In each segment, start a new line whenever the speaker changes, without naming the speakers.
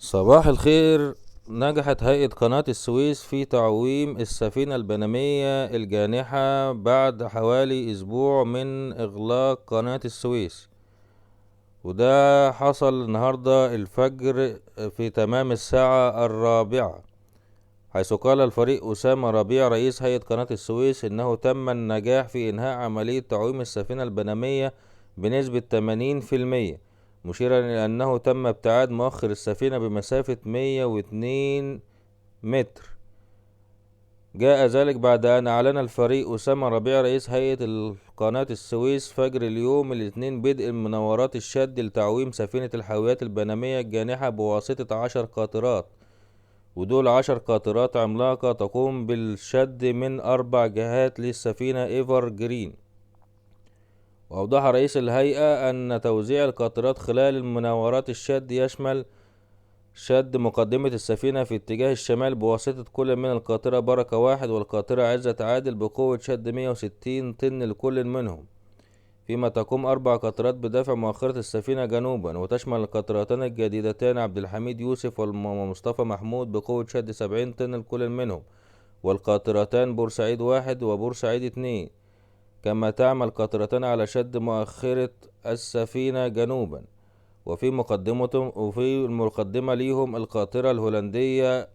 صباح الخير. نجحت هيئة قناة السويس في تعويم السفينة البنمية الجانحة بعد حوالي أسبوع من إغلاق قناة السويس، وده حصل النهاردة الفجر في تمام الساعة 4، حيث قال الفريق أسامة ربيع رئيس هيئة قناة السويس إنه تم النجاح في إنهاء عملية تعويم السفينة البنمية بنسبة 80%، مشيرا إلى أنه تم ابتعاد مؤخر السفينة بمسافة 102 متر. جاء ذلك بعد أن أعلن الفريق أسامة ربيع رئيس هيئة قناة السويس فجر اليوم الاثنين بدء مناورات الشد لتعويم سفينة الحاويات البنمية الجانحة بواسطة 10 قاطرات، ودول 10 قاطرات عملاقة تقوم بالشد من 4 جهات للسفينة ايفر جرين. وأوضح رئيس الهيئة أن توزيع القاطرات خلال المناورات الشد يشمل شد مقدمة السفينة في اتجاه الشمال بواسطة كل من القاطرة بركة واحد والقاطرة عزة عادل بقوة شد 160 طن لكل منهم، فيما تقوم 4 قاطرات بدفع مؤخرة السفينة جنوبا، وتشمل القاطرتان الجديدتان عبد الحميد يوسف ومصطفى محمود بقوة شد 70 طن لكل منهم، والقاطرتان بورسعيد واحد وبورسعيد اتنين، كما تعمل قاطرتان على شد مؤخرة السفينة جنوبا. وفي المقدمة ليهم القاطرة الهولندية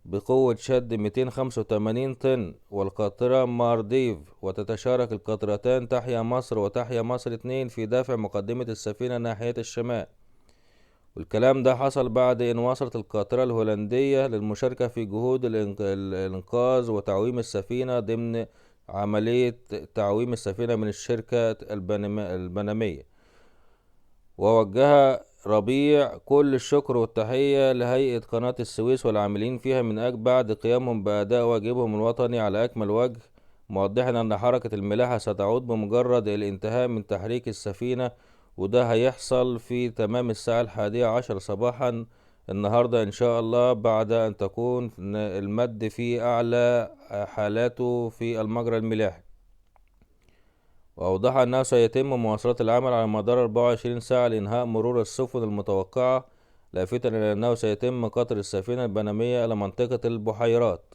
بقوة شد 285 طن والقاطرة مارديف، وتتشارك القاطرتان تحيا مصر وتحيا مصر اتنين في دفع مقدمة السفينة ناحية الشمال. والكلام ده حصل بعد أن وصلت القاطرة الهولندية للمشاركة في جهود الإنقاذ وتعويم السفينة ضمن عملية تعويم السفينة من الشركة البنمية. ووجه ربيع كل الشكر والتحية لهيئة قناة السويس والعاملين فيها من أجل بعد قيامهم بأداء واجبهم الوطني على أكمل وجه، موضحا أن حركة الملاحة ستعود بمجرد الانتهاء من تحريك السفينة، وده هيحصل في تمام الساعة 11 صباحا النهاردة إن شاء الله، بعد أن تكون المد في أعلى حالاته في المجرى الملاحي. وأوضح أنه سيتم مواصلة العمل على مدار 24 ساعة لإنهاء مرور السفن المتوقعة، لافتا إلى أنه سيتم قطر السفينة البنمية إلى منطقة البحيرات.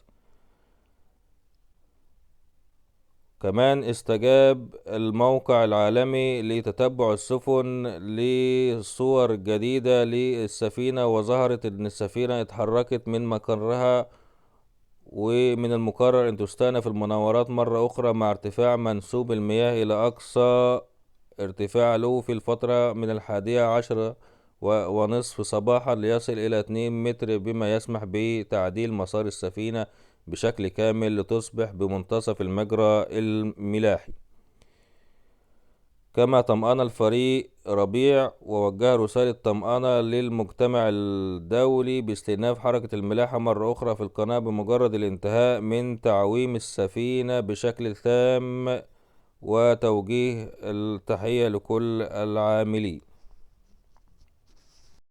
كمان استجاب الموقع العالمي لتتبع السفن لصور جديدة للسفينة، وظهرت أن السفينة اتحركت من مقرها، ومن المقرر أن تستأنف المناورات مرة أخرى مع ارتفاع منسوب المياه إلى أقصى ارتفاع له في الفترة من 11 ونصف صباحا ليصل إلى 2 متر، بما يسمح بتعديل مسار السفينة بشكل كامل لتصبح بمنتصف المجرى الملاحي. كما طمأن الفريق ربيع ووجه رسالة طمأنة للمجتمع الدولي باستئناف حركة الملاحة مرة أخرى في القناة بمجرد الانتهاء من تعويم السفينة بشكل تام، وتوجيه التحية لكل العاملين.